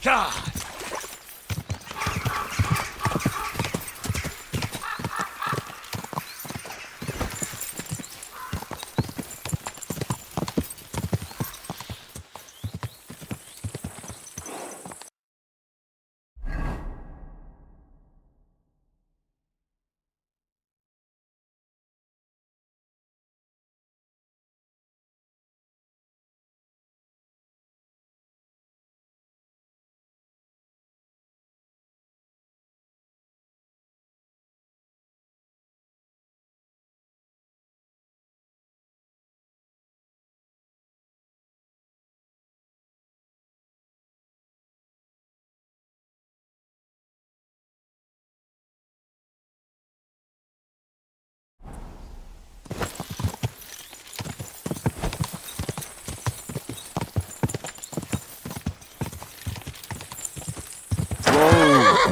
God!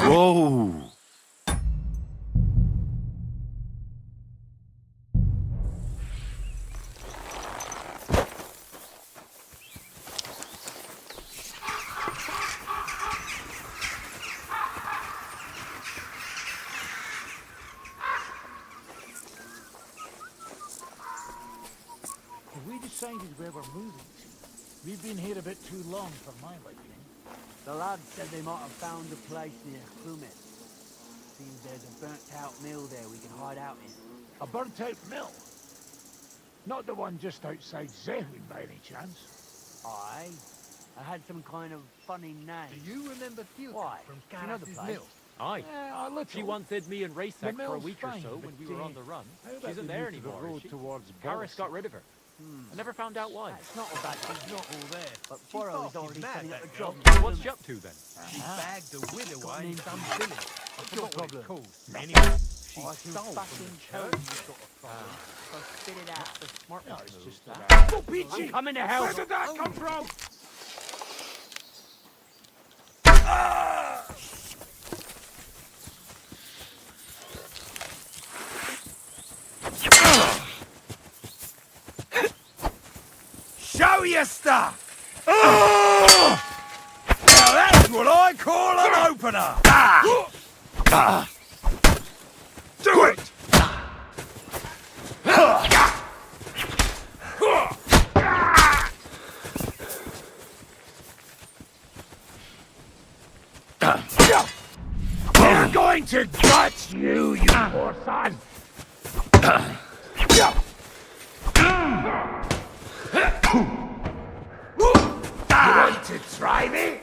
Whoa! Have we decided where we're moving to? We've been here a bit too long for my liking. The lads said they might have found a place near Krumet. Seems there's a burnt-out mill there we can hide out in. A burnt-out mill? Not the one just outside Zehun by any chance? Aye. I had some kind of funny name. Do you remember Filka Why? from Do you know the Karas's place? mill? Aye. A little. She once hid me and The Racek for a mill's week or fine, so when but, we were on the run. how She about isn't we there move to the anymore, road is she? towards Karis got Bolsey? rid of her. I never found out why. It's not a bad She's thing. not all there. But She's Borrow's fucking already mad, setting up that a girl. job. What's she up to then? She bagged a widower Got an in some village. I forgot what problem? it's called. Anyway, she I can stole fucking from the tell church. you've got a problem. So spit it out. The smart No, one it's move. just That- that. Oh, Peachy! I'm coming to help! Where did that come from? Show your stuff! Now that's what I call an opener! Do it! We're going to gut you, you poor son! You want to try me?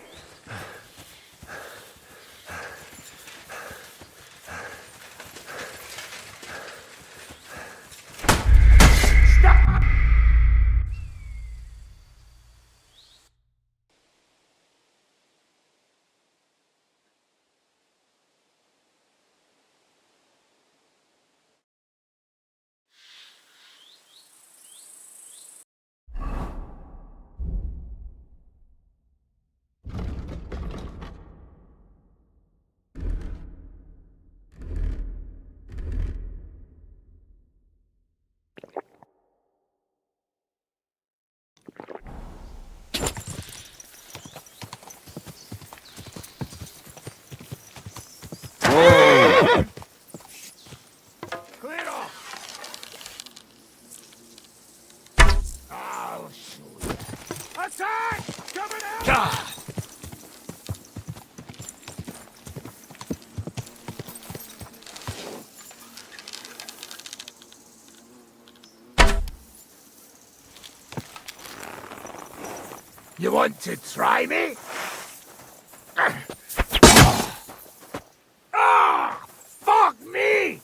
Stop! Clear off! I'll show you. Attack! Coming out! God! You want to try me? Ah! Fuck me!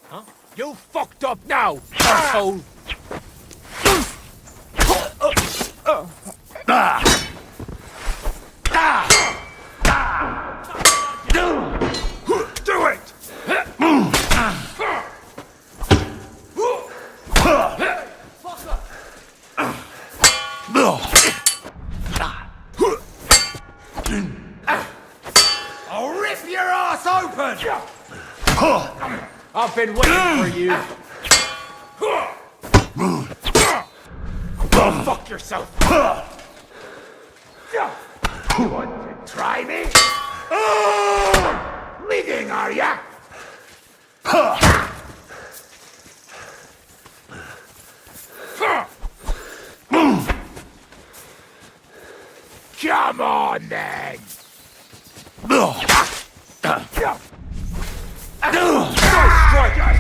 Huh? You fucked up now, asshole! Ah! Ah! I've been waiting for you. Go fuck yourself. You want to try me? Bleeding, are ya? Come on, then. Go strike us.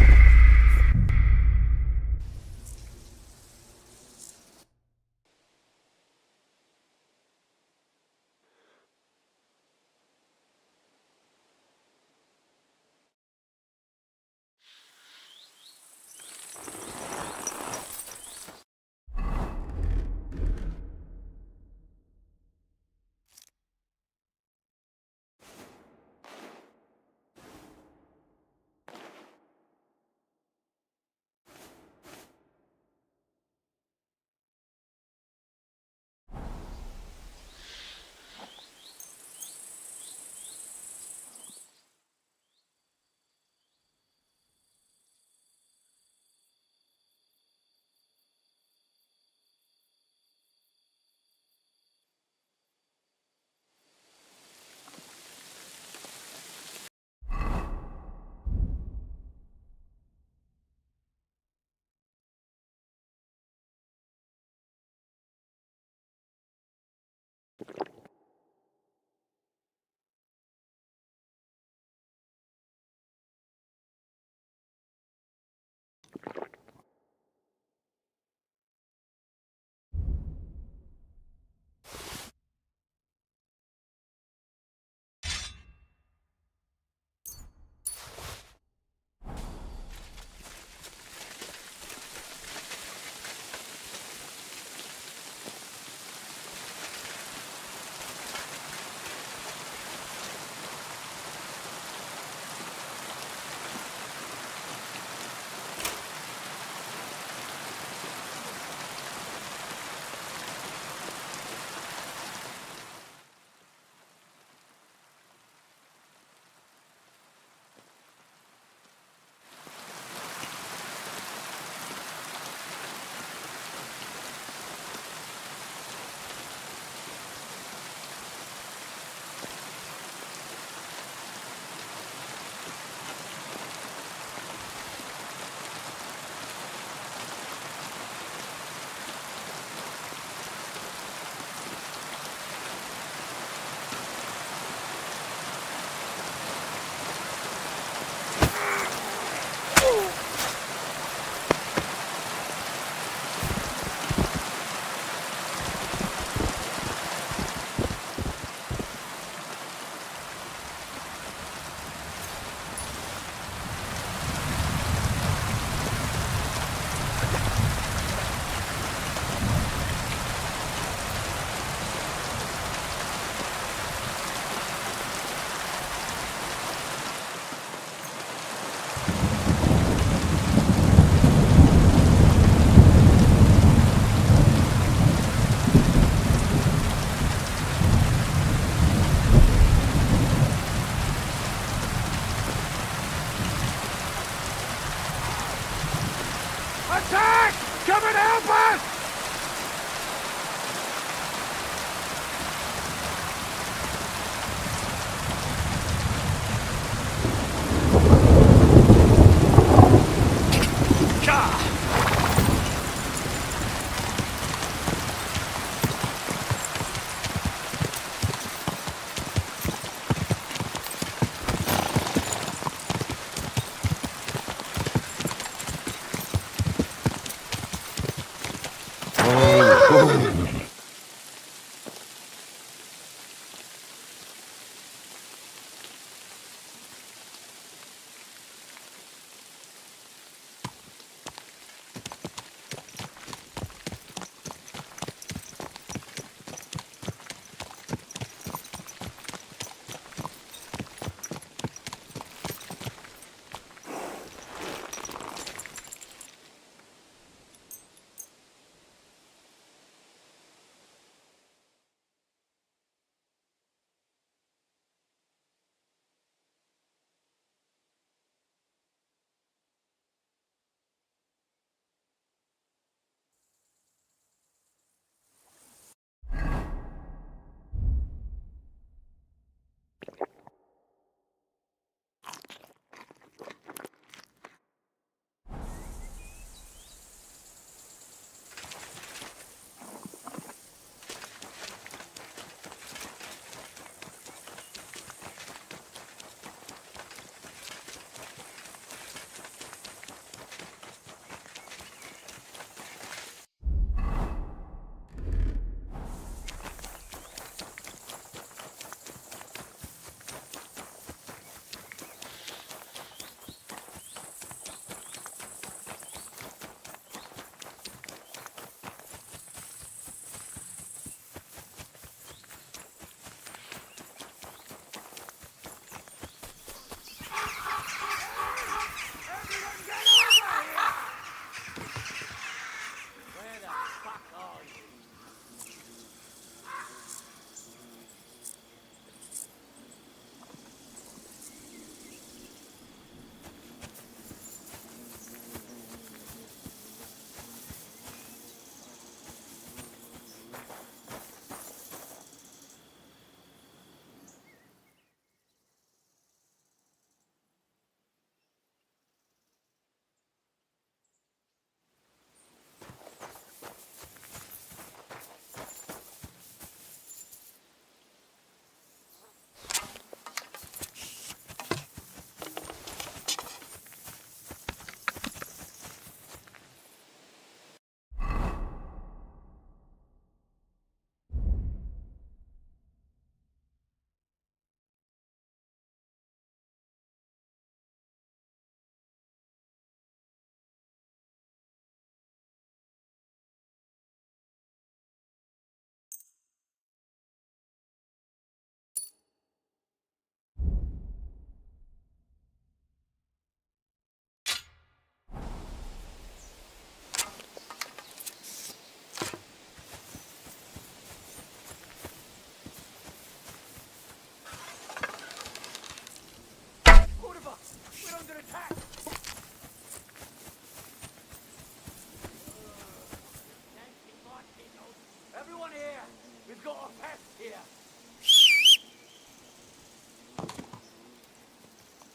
We've got a pest here.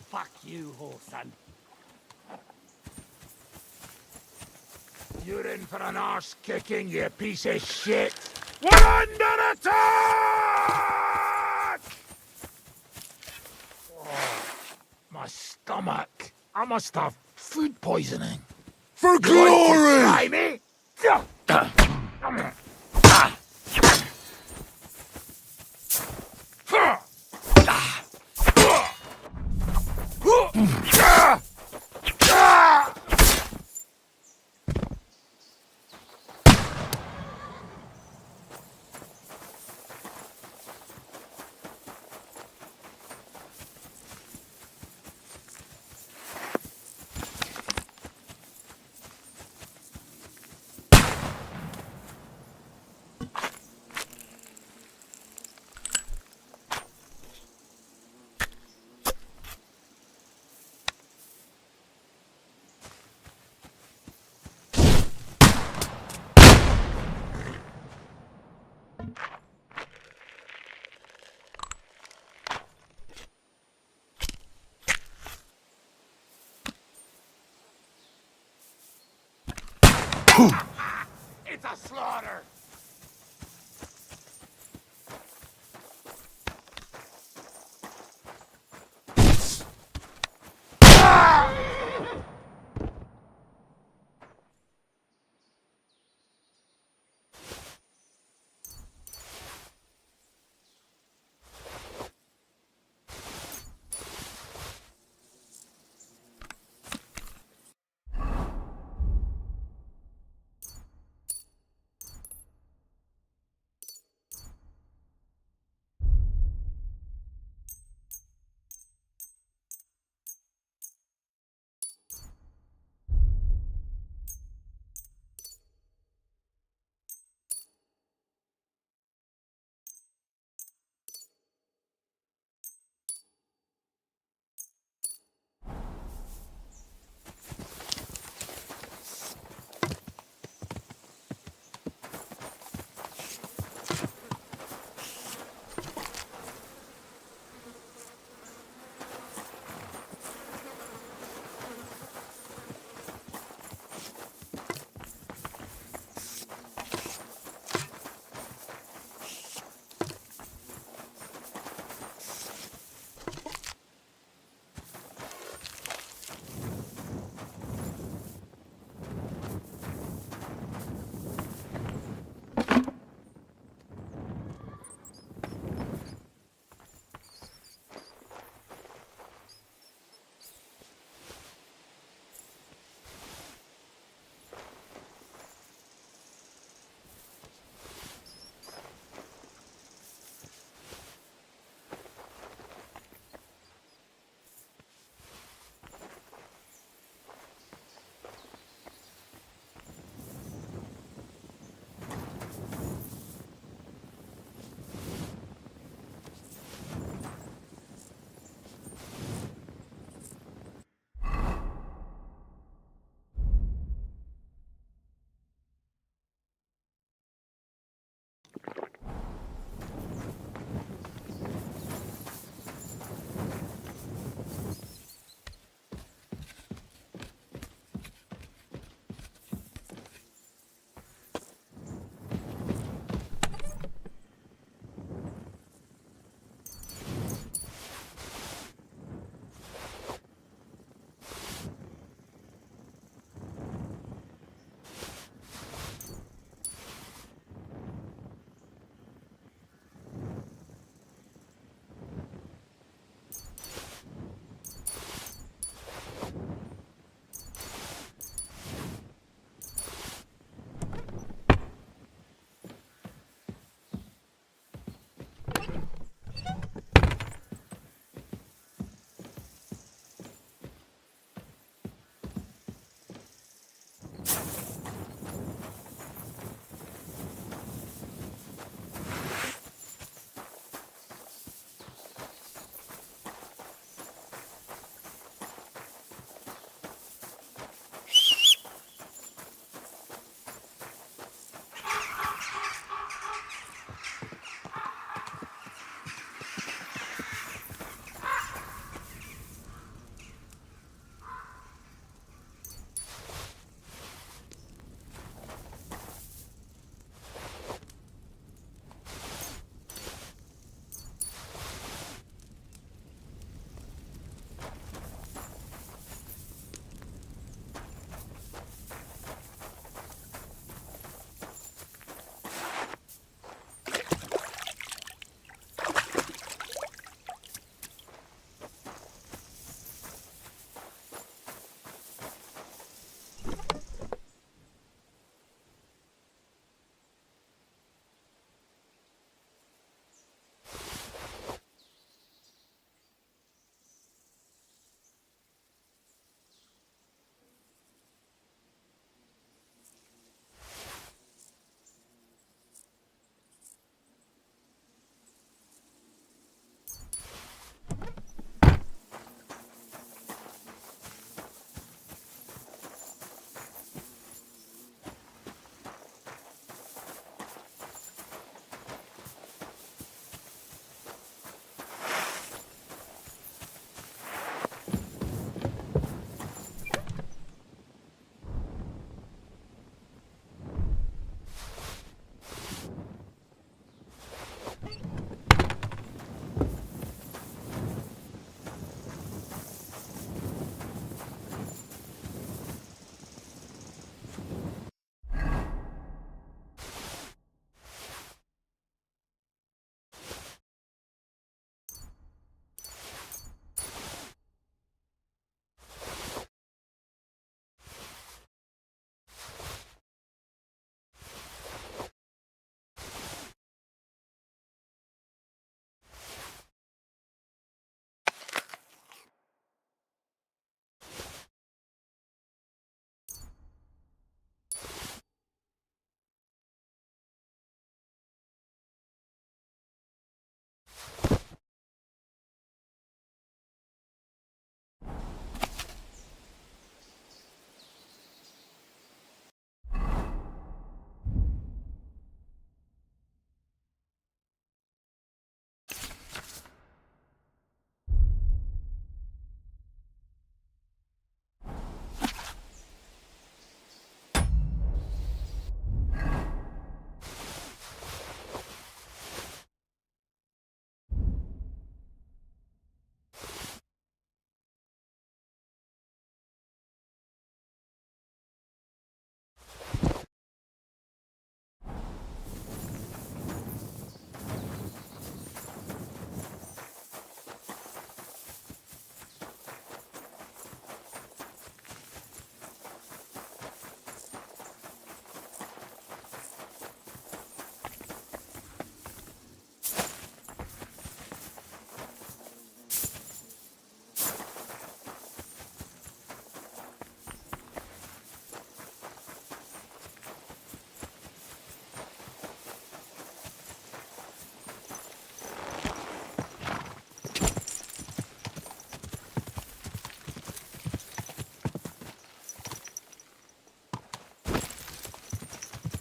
Fuck you, whoreson. You're in for an arse kicking, you piece of shit. We're under attack! Oh, my stomach. I must have food poisoning. For glory! Try me? It's a slaughter!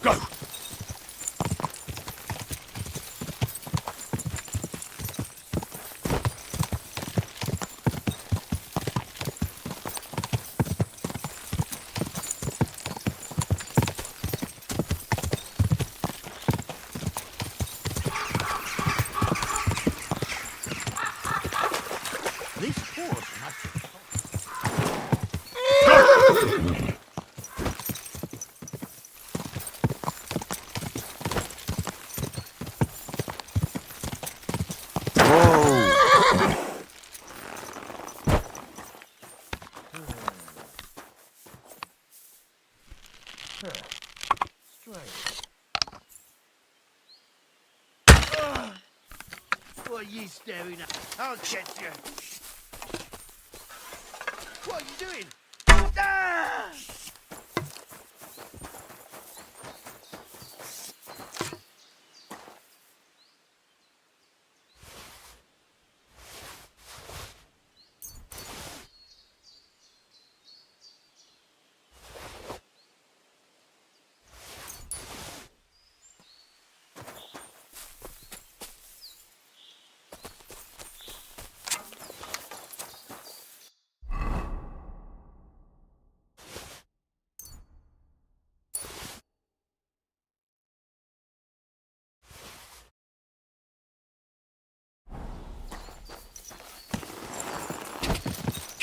Go! This horse must... What are you staring at? I'll get you. What are you doing? Ah!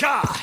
Car!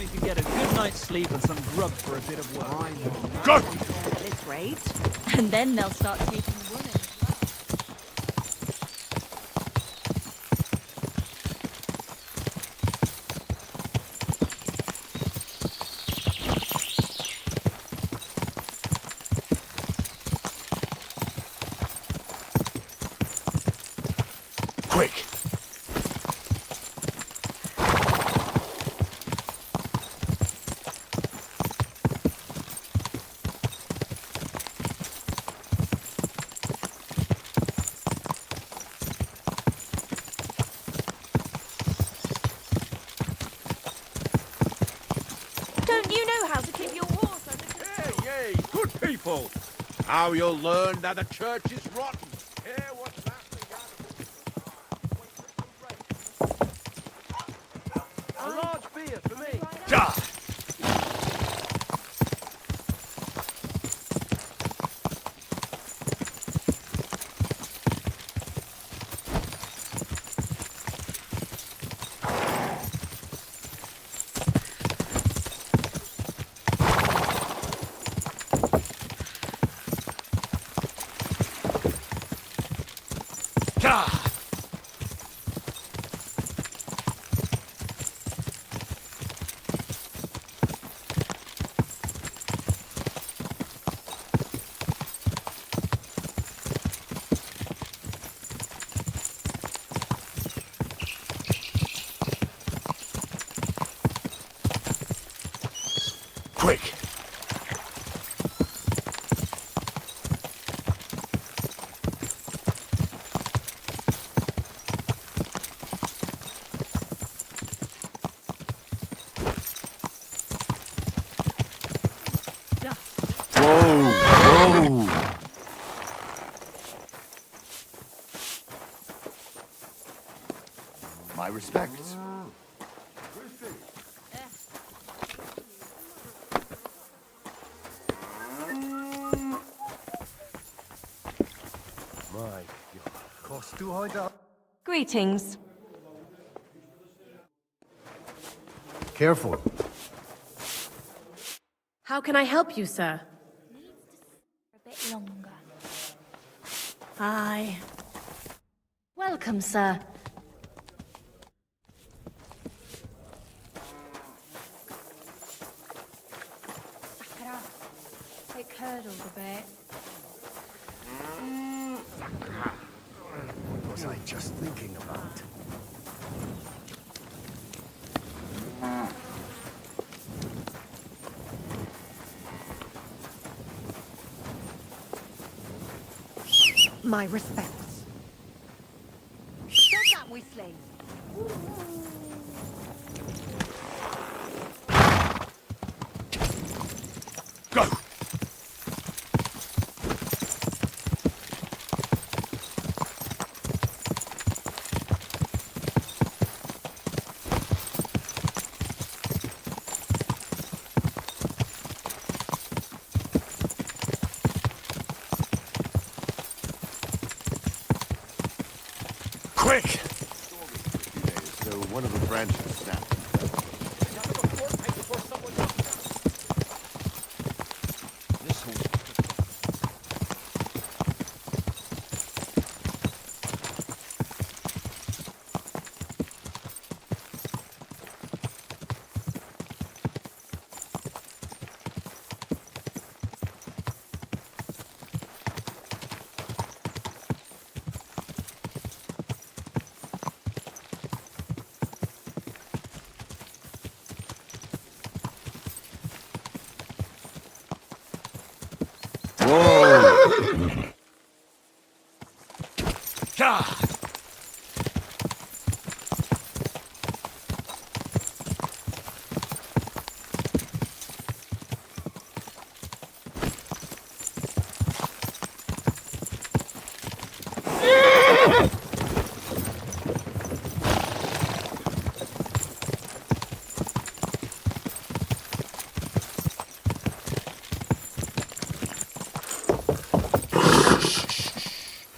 we can get a good night's sleep and some grub for a bit of work. Go! At this rate. And then they'll start taking women as well. Quick! Don't you know how to keep your horse under control? Yay, good people! Now you'll learn that the church is rotten. Hear what's happening out of A large beer for me. Die! Die! Quick! My respects. My God. Cost too high down. Greetings. Careful. How can I help you, sir? A bit longer. Aye. Welcome, sir. Back it up. It curdled a bit. What was I just thinking about? My respects. Stop that whistling. Go! Quick! So one of the branches snapped. This horse. Die!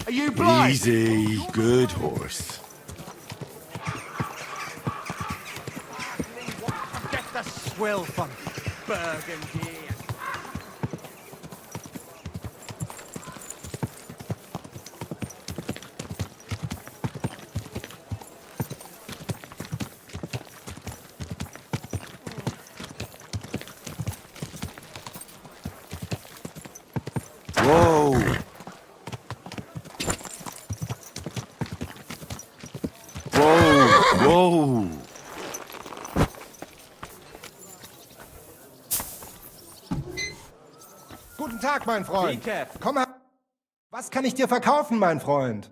Are you blind? Easy, good horse. Get the swell fun. Burgundy. Whoa! Whoa! Whoa! Guten Tag, mein Freund. Be careful. Komm her. Was kann ich dir verkaufen, mein Freund?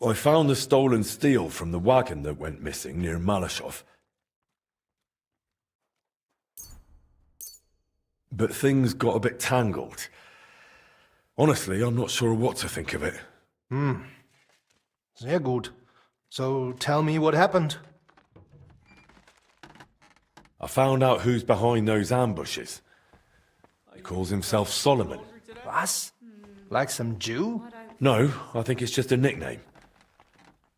I found the stolen steel from the wagon that went missing near Malashov. But things got a bit tangled. Honestly, I'm not sure what to think of it. Sehr gut. So tell me what happened. I found out who's behind those ambushes. He calls himself Solomon. Was? Like some Jew? No, I think it's just a nickname.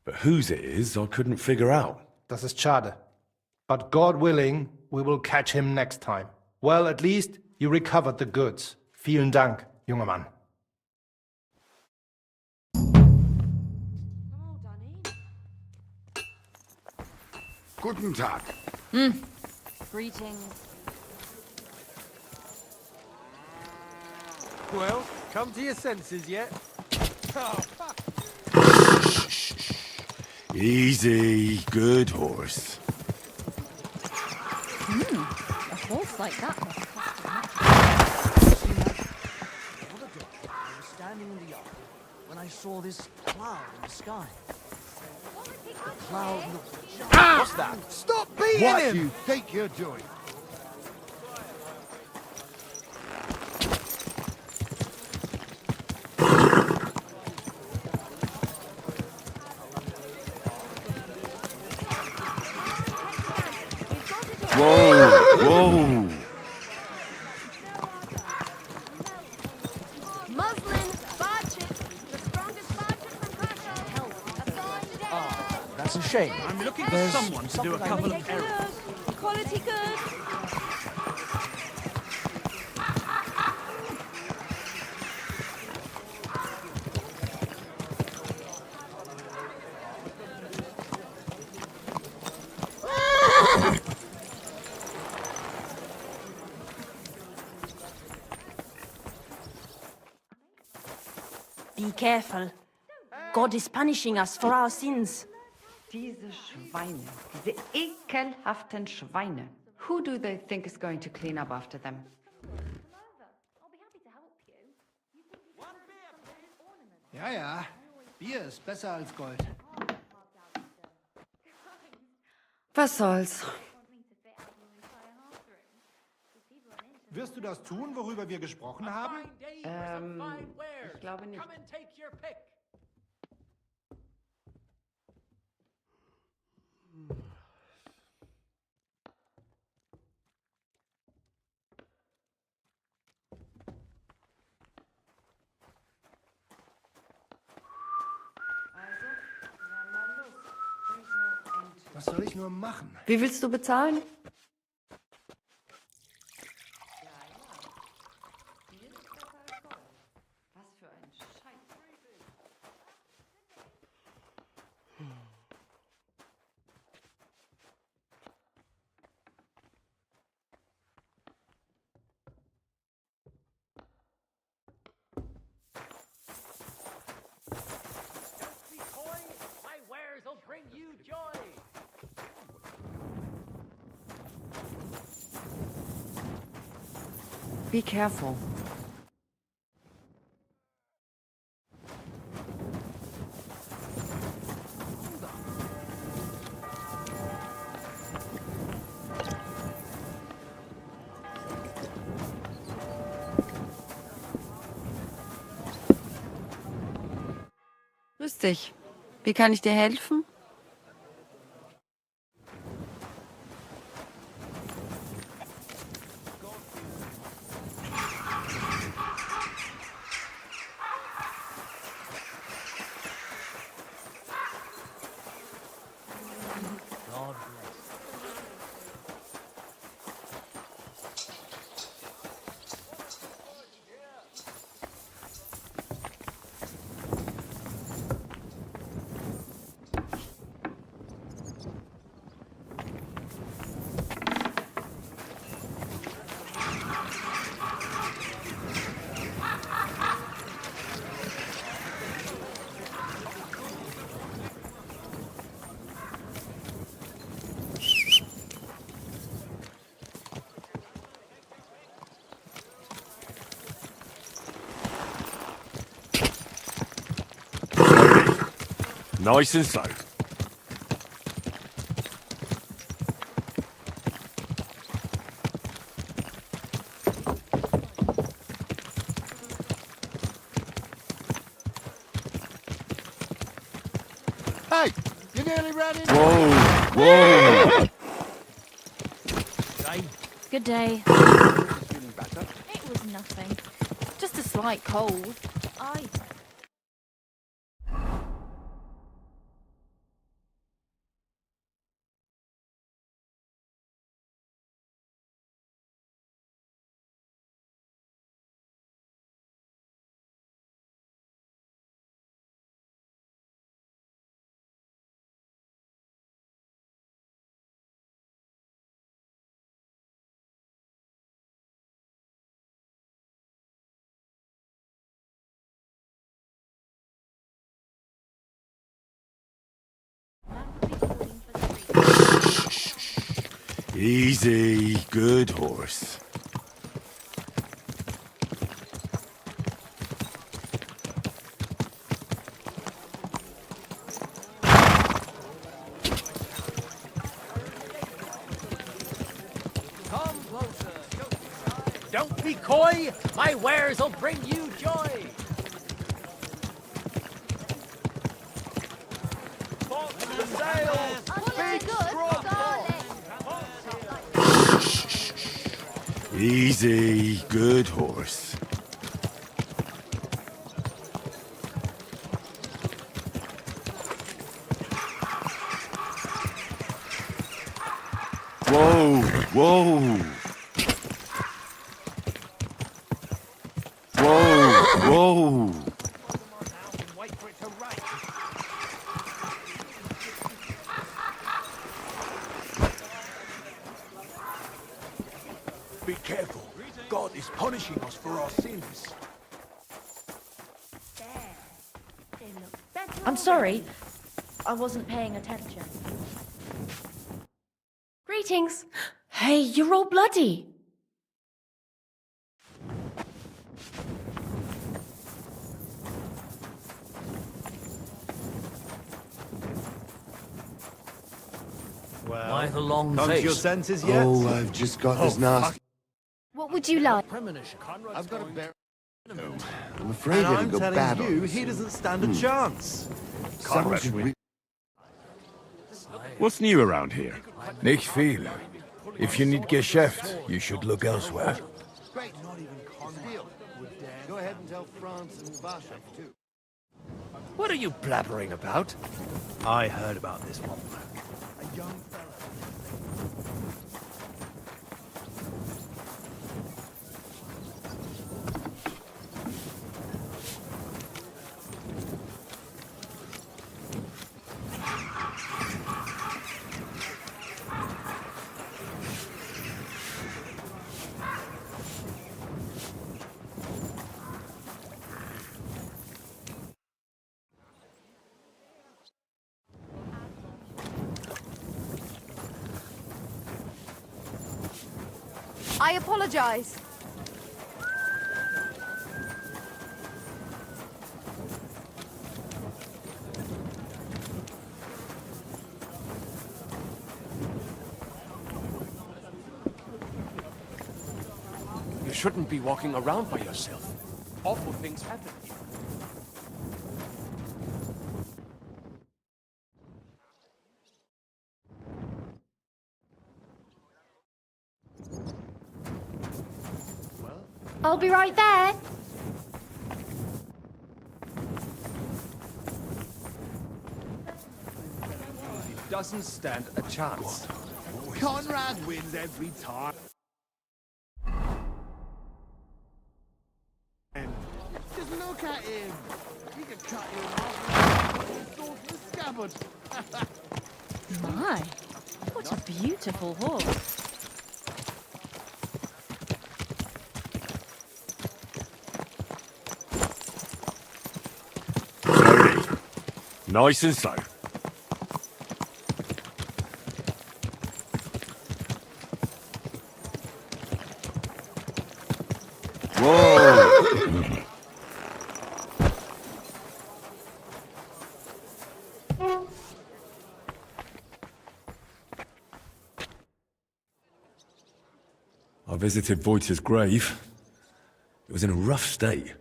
But whose it is, I couldn't figure out. Das ist schade. But God willing, we will catch him next time. Well, at least you recovered the goods. Vielen Dank, junger Mann. Guten Tag. Greetings. Well, come to your senses yet? Easy, good horse. A horse like that must cost a much. I was standing in the yard when I saw this cloud in the sky. The cloud looked... What's that? Stop beating What him! you think you're doing? Whoa, whoa. Muslin, Barchett, the strongest Barchett from Prussia. A fine day. That's a shame. I'm looking for someone to do a couple of errands. Quality good. Be careful. God is punishing us for our sins. Diese Schweine, diese ekelhaften Schweine. Who do they think is going to clean up after them? Ja, ja. Bier ist besser als Gold. Was soll's? Wirst du das tun, worüber wir gesprochen haben? Ich glaube nicht. Come and take your pick. Was soll ich nur machen? Wie willst du bezahlen? Was für ein Scheiß. Be coy, my wares will bring you joy. Be careful. Grüß dich. Wie kann ich dir helfen? God bless. Nice and slow. Hey, you nearly ran into Whoa! Good day. feeling better. It was nothing. Just a slight cold. I... Easy, good horse. Come closer. Don't be coy. My wares will bring you joy. Easy, good horse. Whoa, whoa. Whoa, whoa. Wait for it to rain. Be careful. God is punishing us for our sins. I'm sorry. I wasn't paying attention. Greetings. Hey, you're all bloody. Why the long Come to face? your senses yet? Oh, I've just got this nasty. What would you like? Premonition. I've got a bear. I'm afraid And it'll I'm go telling bad you, on us. he doesn't stand a chance. Someone should re- What's new around here? Nicht viel. If you need Geschäft, you should look elsewhere. Great, not even Deal. Go ahead and tell France and Vashev too. What are you blabbering about? I heard about this one. A young fella. I apologize. You shouldn't be walking around by yourself. Awful things happen here. I'll be right there. Doesn't stand a chance. Conrad wins every time. Just look at him. He could cut you in half and put his sword in the scabbard. My, what a beautiful horse. Slowly. Nice and slow. Whoa! I visited Voita's grave. It was in a rough state,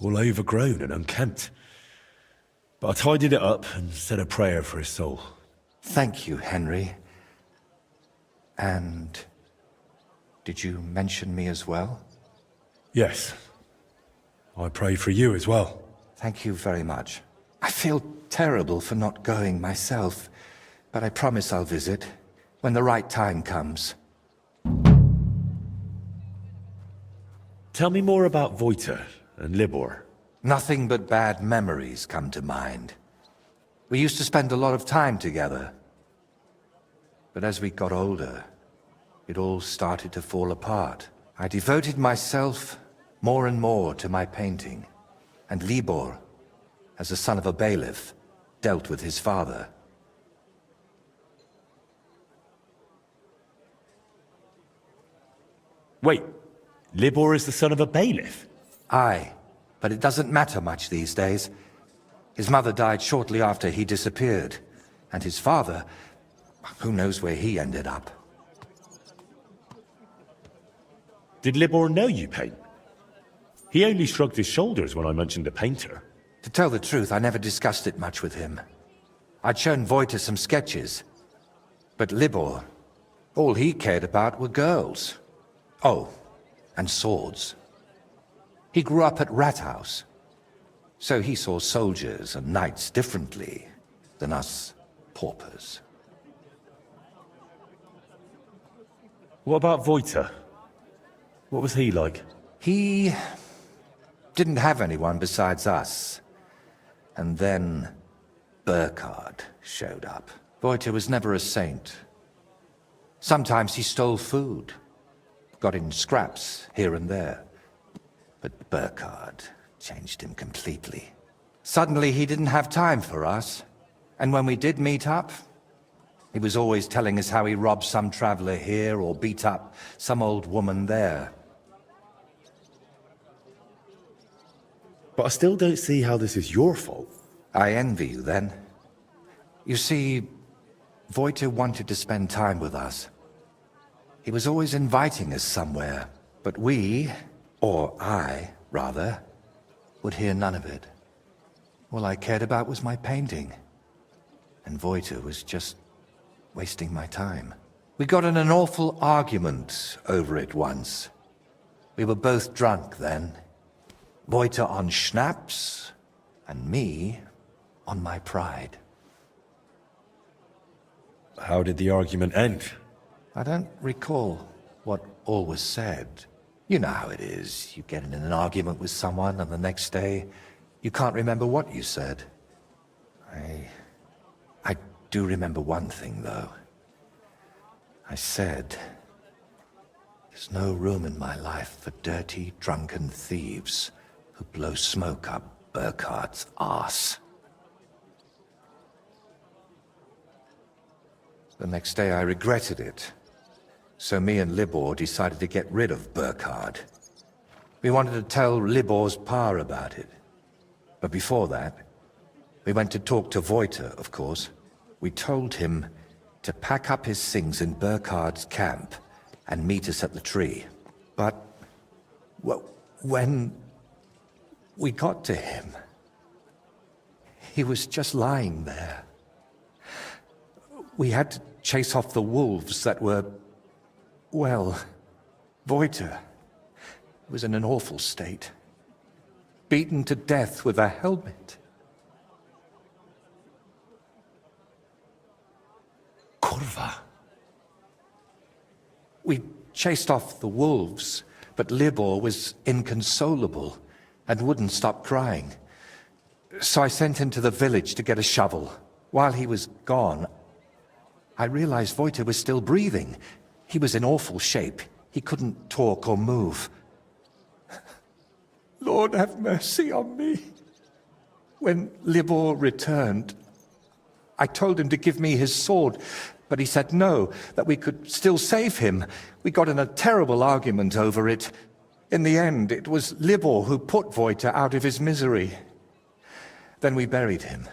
all overgrown and unkempt. But I tidied it up and said a prayer for his soul. Thank you, Henry. And did you mention me as well? Yes. I prayed for you as well. Thank you very much. I feel terrible for not going myself, but I promise I'll visit when the right time comes. Tell me more about Voita and Libor. Nothing but bad memories come to mind. We used to spend a lot of time together. But as we got older, it all started to fall apart. I devoted myself more and more to my painting, and Libor, as the son of a bailiff, dealt with his father. Wait, Libor is the son of a bailiff? Aye, but it doesn't matter much these days. His mother died shortly after he disappeared, and his father, who knows where he ended up. Did Libor know you paint? He only shrugged his shoulders when I mentioned a painter. To tell the truth, I never discussed it much with him. I'd shown Voita some sketches. But Libor, all he cared about were girls. Oh, and swords. He grew up at Rathouse, so he saw soldiers and knights differently than us paupers. What about Voita? What was he like? He didn't have anyone besides us. And then Burkhard showed up. Voita was never a saint. Sometimes he stole food, got in scraps here and there. But Burkhard changed him completely. Suddenly he didn't have time for us. And when we did meet up, he was always telling us how he robbed some traveler here or beat up some old woman there. But I still don't see how this is your fault. I envy you, then. You see, Voita wanted to spend time with us. He was always inviting us somewhere, but we, or I, rather, would hear none of it. All I cared about was my painting, and Voita was just wasting my time. We got in an awful argument over it once. We were both drunk then. Voita on schnapps, and me on my pride. How did the argument end? I don't recall what all was said. You know how it is. You get in an argument with someone, and the next day, you can't remember what you said. I do remember one thing, though. I said, there's no room in my life for dirty, drunken thieves who blow smoke up Burkhard's arse. The next day I regretted it. So me and Libor decided to get rid of Burkhard. We wanted to tell Libor's pa about it. But before that, we went to talk to Voita, of course. We told him to pack up his things in Burkhard's camp and meet us at the tree. But, well, when we got to him, he was just lying there. We had to chase off the wolves that were, well, Voita was in an awful state. Beaten to death with a helmet. Corva. We chased off the wolves, but Libor was inconsolable and wouldn't stop crying. So I sent him to the village to get a shovel. While he was gone, I realized Voita was still breathing. He was in awful shape. He couldn't talk or move. Lord, have mercy on me. When Libor returned, I told him to give me his sword, but he said no, that we could still save him. We got in a terrible argument over it. In the end, it was Libor who put Voita out of his misery. Then we buried him.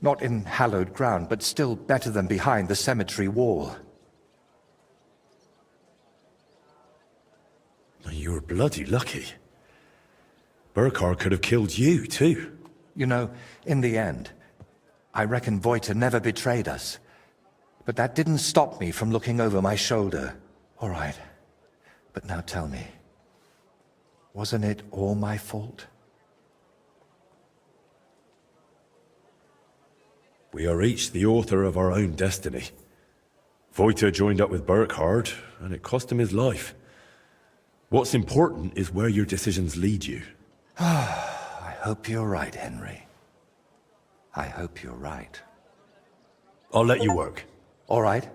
Not in hallowed ground, but still better than behind the cemetery wall. you were bloody lucky. Burkhard could have killed you, too. You know, in the end, I reckon Voita never betrayed us. But that didn't stop me from looking over my shoulder. All right. But now tell me, wasn't it all my fault? We are each the author of our own destiny. Voita joined up with Burkhard, and it cost him his life. What's important is where your decisions lead you. I hope you're right, Henry. I hope you're right. I'll let you work. All right.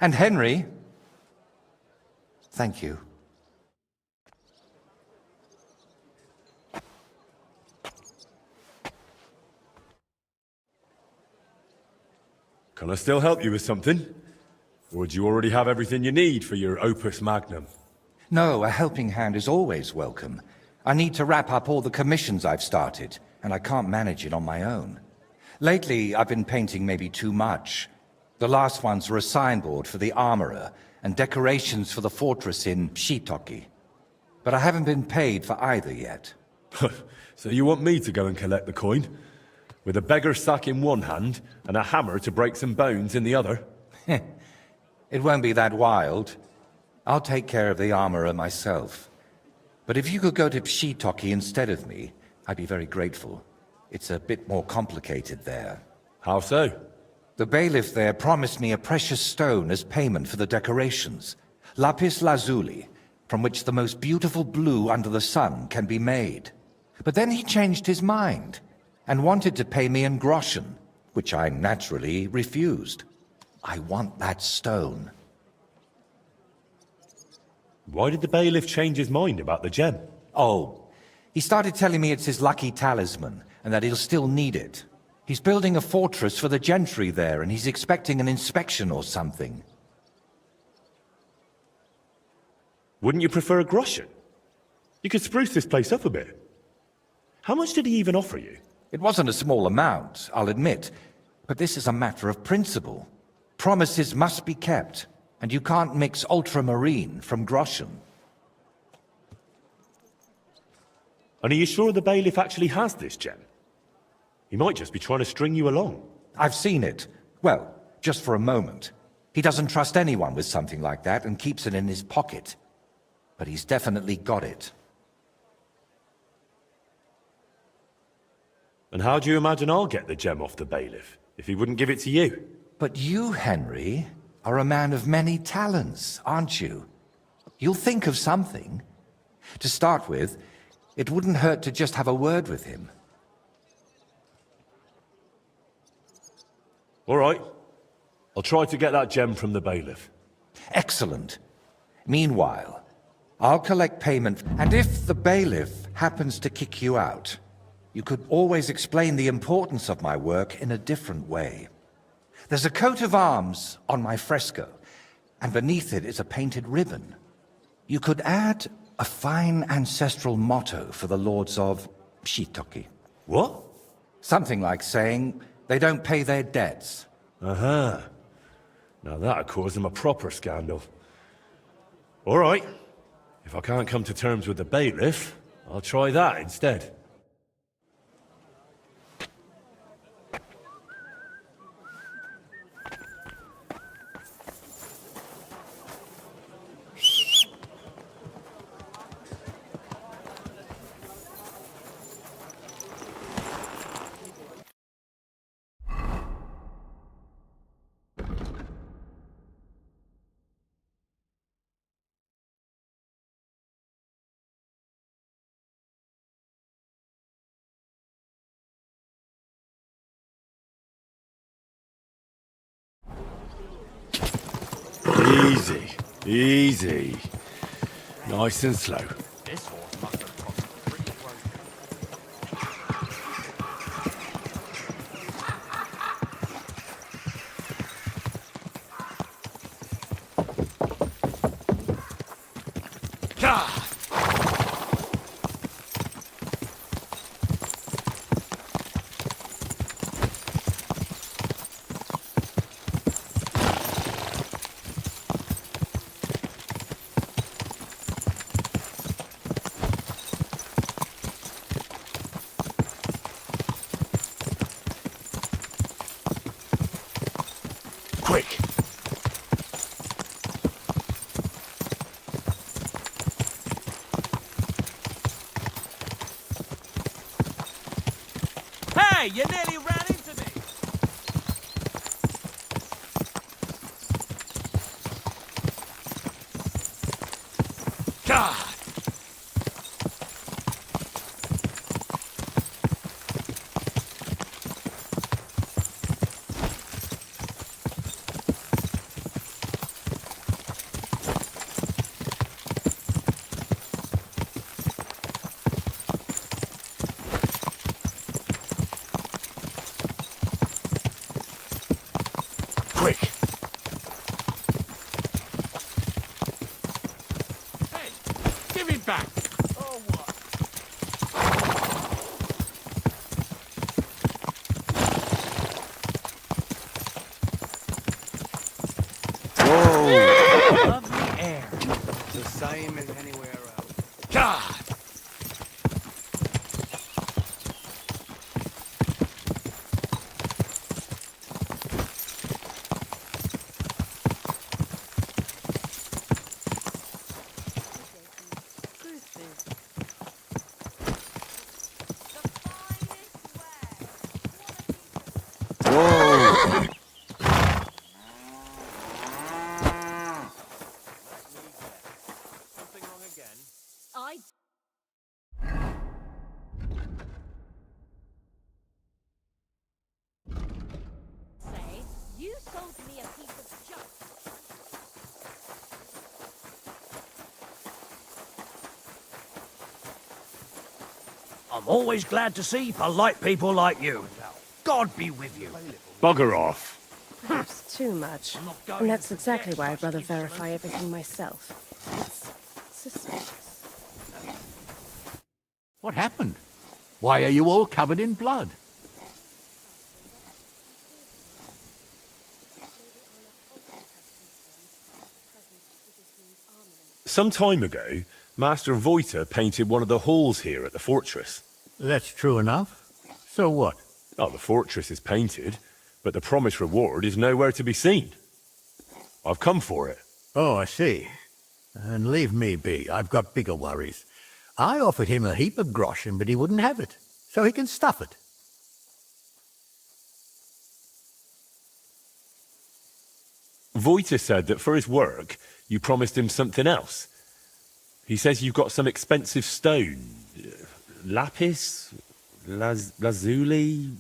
And Henry, thank you. Can I still help you with something? Or do you already have everything you need for your opus magnum? No, a helping hand is always welcome. I need to wrap up all the commissions I've started, and I can't manage it on my own. Lately, I've been painting maybe too much. The last ones were a signboard for the armorer, and decorations for the fortress in Shitoki. But I haven't been paid for either yet. So you want me to go and collect the coin? With a beggar's sack in one hand, and a hammer to break some bones in the other? It won't be that wild. I'll take care of the armorer myself. But if you could go to Shitoki instead of me, I'd be very grateful. It's a bit more complicated there. How so? The bailiff there promised me a precious stone as payment for the decorations. Lapis lazuli, from which the most beautiful blue under the sun can be made. But then he changed his mind, and wanted to pay me in groschen, which I naturally refused. I want that stone. Why did the bailiff change his mind about the gem? Oh, he started telling me it's his lucky talisman, and that he'll still need it. He's building a fortress for the gentry there, and he's expecting an inspection or something. Wouldn't you prefer a groschen? You could spruce this place up a bit. How much did he even offer you? It wasn't a small amount, I'll admit, but this is a matter of principle. Promises must be kept, and you can't mix ultramarine from groschen. And are you sure the bailiff actually has this gem? He might just be trying to string you along. I've seen it. Well, just for a moment. He doesn't trust anyone with something like that and keeps it in his pocket. But he's definitely got it. And how do you imagine I'll get the gem off the bailiff, if he wouldn't give it to you? But you, Henry, are a man of many talents, aren't you? You'll think of something. To start with, it wouldn't hurt to just have a word with him. All right. I'll try to get that gem from the bailiff. Excellent. Meanwhile, I'll collect payment, and if the bailiff happens to kick you out, you could always explain the importance of my work in a different way. There's a coat of arms on my fresco, and beneath it is a painted ribbon. You could add a fine ancestral motto for the lords of Shitoki. What? Something like saying they don't pay their debts. Uh-huh. Now that'd cause them a proper scandal. All right. If I can't come to terms with the bailiff, I'll try that instead. Easy, easy. Nice and slow. This horse must have cost pretty close. Hey, you nearly ran into me! God! Quick! Hey, give it back! Oh, what? Lovely air. The same as anywhere else. God! Something wrong again? I say you sold me a piece of junk. I'm always glad to see polite people like you. God be with you. Bugger off. Perhaps too much. And that's exactly why I'd rather verify everything myself. It's suspicious. What happened? Why are you all covered in blood? Some time ago, Master Voita painted one of the halls here at the fortress. That's true enough. So what? Oh, the fortress is painted, but the promised reward is nowhere to be seen. I've come for it. Oh, I see. And leave me be. I've got bigger worries. I offered him a heap of groschen, but he wouldn't have it. So he can stuff it. Voita said that for his work, you promised him something else. He says you've got some expensive stone. Lapis? Lazuli?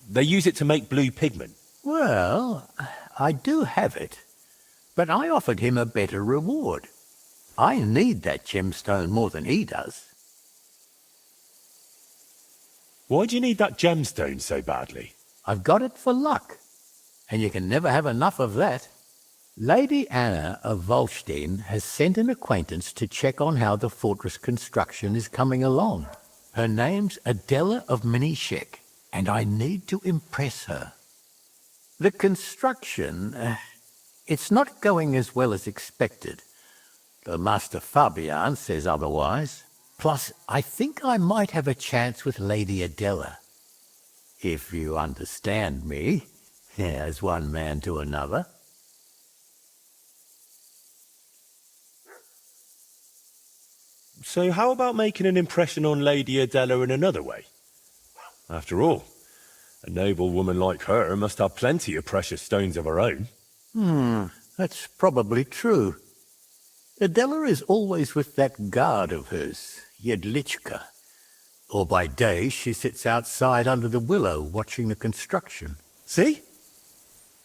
They use it to make blue pigment. Well, I do have it. But I offered him a better reward. I need that gemstone more than he does. Why do you need that gemstone so badly? I've got it for luck. And you can never have enough of that. Lady Anna of Volstein has sent an acquaintance to check on how the fortress construction is coming along. Her name's Adela of Minishek, and I need to impress her. The construction, it's not going as well as expected. The Master Fabian says otherwise. Plus, I think I might have a chance with Lady Adela. If you understand me, as one man to another. So how about making an impression on Lady Adela in another way? After all, a noble woman like her must have plenty of precious stones of her own. That's probably true. Adela is always with that guard of hers, Yedlichka. Or by day she sits outside under the willow watching the construction. See?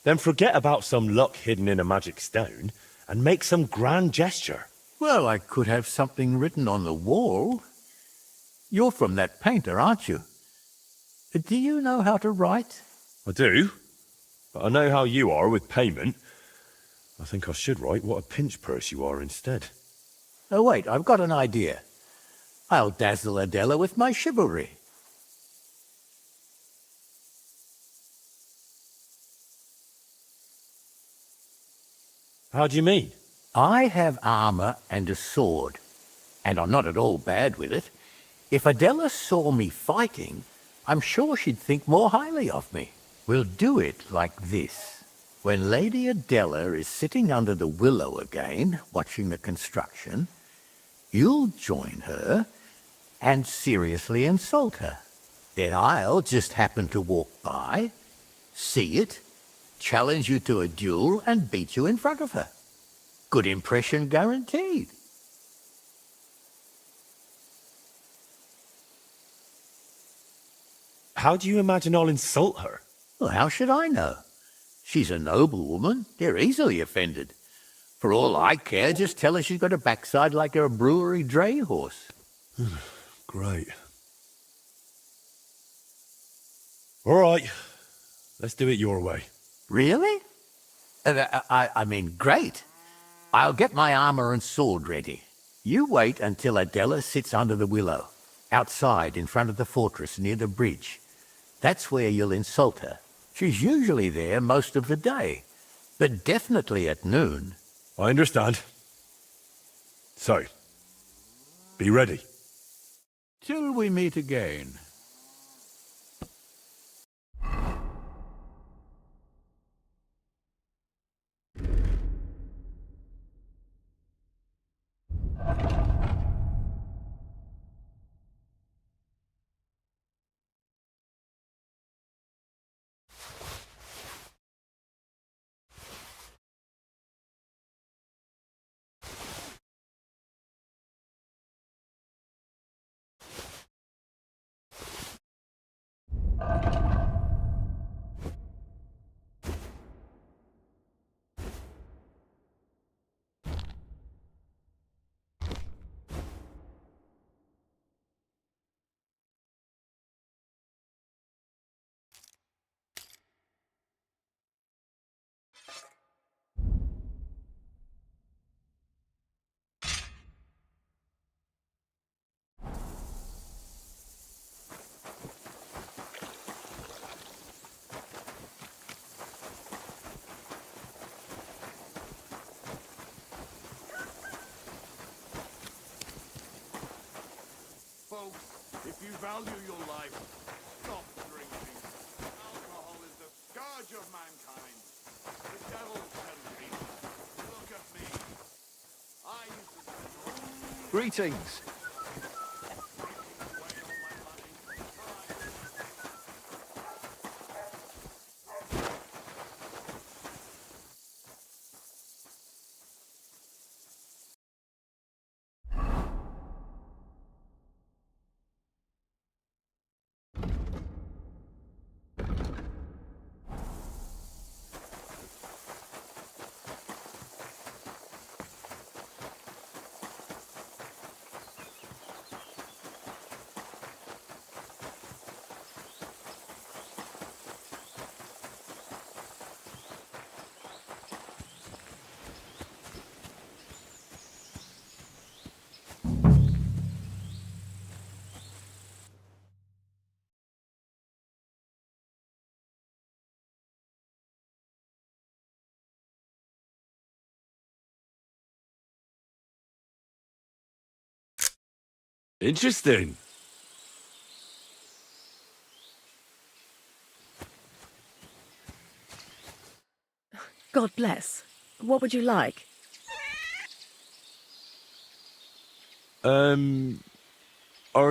Then forget about some luck hidden in a magic stone and make some grand gesture. Well, I could have something written on the wall. You're from that painter, aren't you? Do you know how to write? I do, but I know how you are with payment. I think I should write what a pinch purse you are instead. Oh, wait, I've got an idea. I'll dazzle Adela with my chivalry. How do you mean? I have armor and a sword, and I'm not at all bad with it. If Adela saw me fighting, I'm sure she'd think more highly of me. We'll do it like this. When Lady Adela is sitting under the willow again, watching the construction, you'll join her and seriously insult her. Then I'll just happen to walk by, see it, challenge you to a duel, and beat you in front of her. Good impression guaranteed. How do you imagine I'll insult her? Well, how should I know? She's a noble woman. They're easily offended. For all I care, just tell her she's got a backside like a brewery dray horse. Great. All right. Let's do it your way. Really? I mean, great. I'll get my armor and sword ready. You wait until Adela sits under the willow, outside in front of the fortress near the bridge. That's where you'll insult her. She's usually there most of the day, but definitely at noon. I understand. So, be ready. Till we meet again. Folks, if you value your life, stop drinking. Alcohol is the scourge of mankind. The devil sent me. Look at me. I used to spend all Greetings. Interesting. God bless. What would you like? Are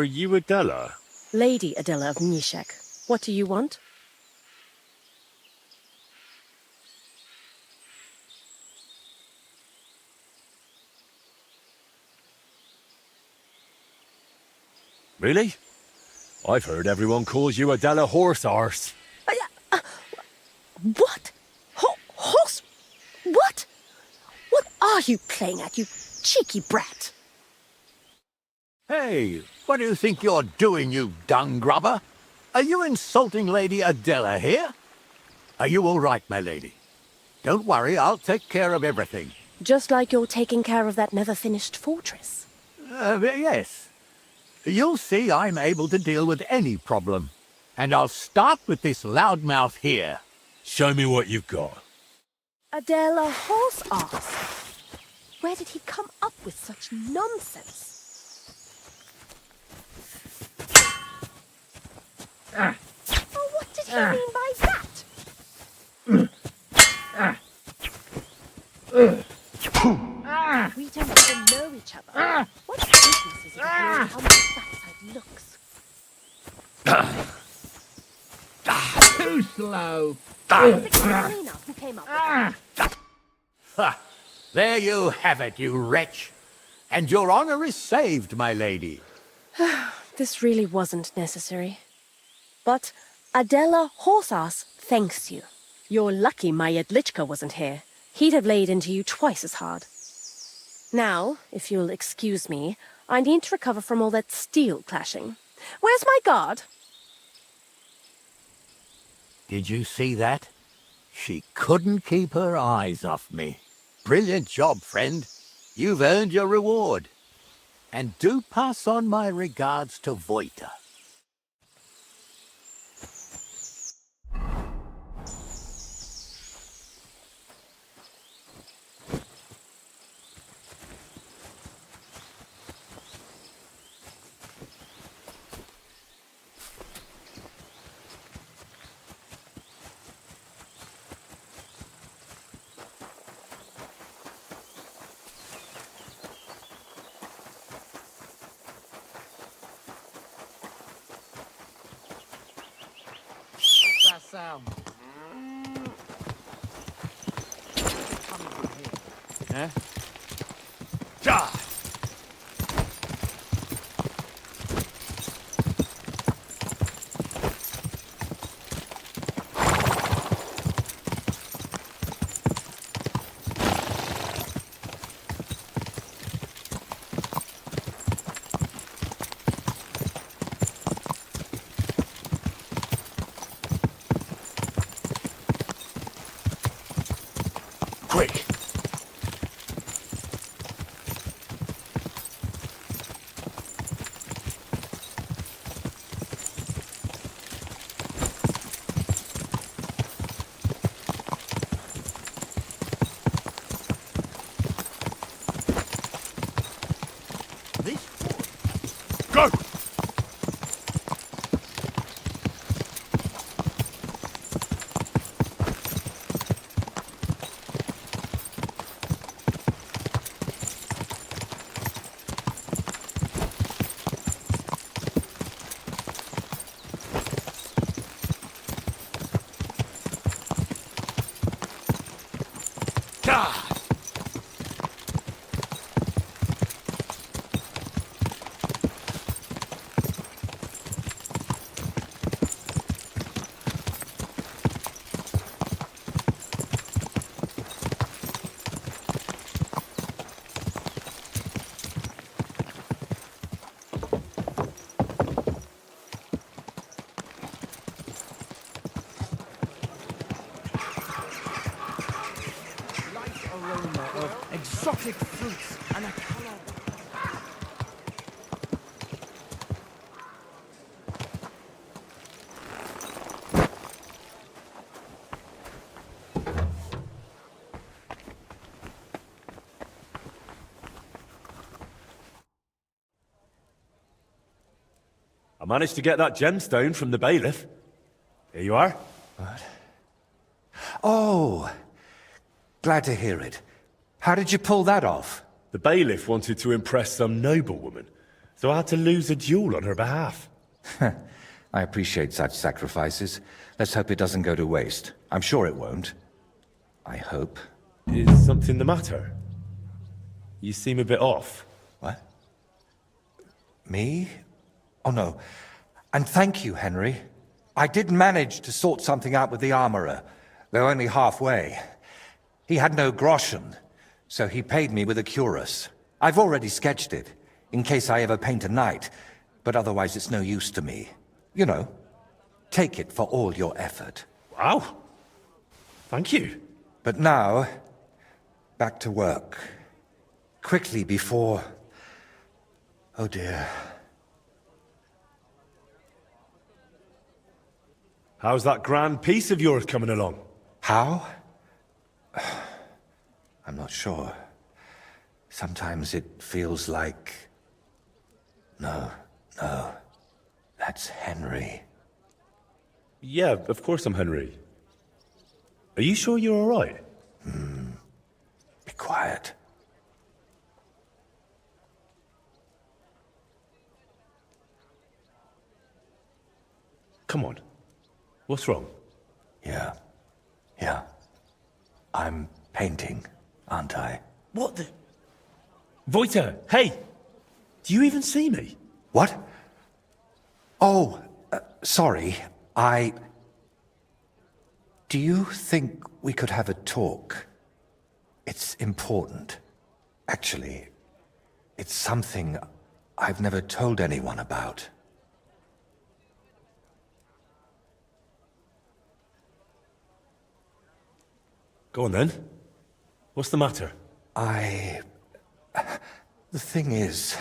you Adela? Lady Adela of Nishek. What do you want? Really? I've heard everyone calls you Adela Horse Arse. What? Horse? What? What are you playing at, you cheeky brat? Hey, what do you think you're doing, you dung grubber? Are you insulting Lady Adela here? Are you all right, my lady? Don't worry, I'll take care of everything. Just like you're taking care of that never-finished fortress. Yes. You'll see I'm able to deal with any problem. And I'll start with this loudmouth here. Show me what you've got. Adela Horse Arse. Where did he come up with such nonsense? Oh, what did he mean by that? We don't even know each other. What business is it of yours how my backside looks? Too slow. Who came up with Ha! There you have it, you wretch. And your honor is saved, my lady. This really wasn't necessary. But Adela Horsass thanks you. You're lucky my Yedlichka wasn't here. He'd have laid into you twice as hard. Now, if you'll excuse me, I need to recover from all that steel clashing. Where's my guard? Did you see that? She couldn't keep her eyes off me. Brilliant job, friend. You've earned your reward. And do pass on my regards to Voita. What's that sound? Coming from here. Huh? Ja! Quick! This Go! Ja! aroma of exotic fruits and a color. I managed to get that gemstone from the bailiff. Here you are. What? Oh, glad to hear it. How did you pull that off? The bailiff wanted to impress some noblewoman, so I had to lose a duel on her behalf. I appreciate such sacrifices. Let's hope it doesn't go to waste. I'm sure it won't. I hope. Is something the matter? You seem a bit off. What? Me? Oh, no. And thank you, Henry. I did manage to sort something out with the armorer, though only halfway. He had no groschen, so he paid me with a cuirass. I've already sketched it, in case I ever paint a knight, but otherwise it's no use to me. You know, take it for all your effort. Wow. Thank you. But now, back to work. Quickly before... Oh dear. How's that grand piece of yours coming along? How? I'm not sure. Sometimes it feels like... No. That's Henry. Yeah, of course I'm Henry. Are you sure you're all right? Be quiet. come on. What's wrong? Yeah. I'm painting, aren't I? What the... Voita, hey! Do you even see me? What? Oh, sorry. Do you think we could have a talk? It's important. Actually, it's something I've never told anyone about. Go on then. What's the matter? The thing is...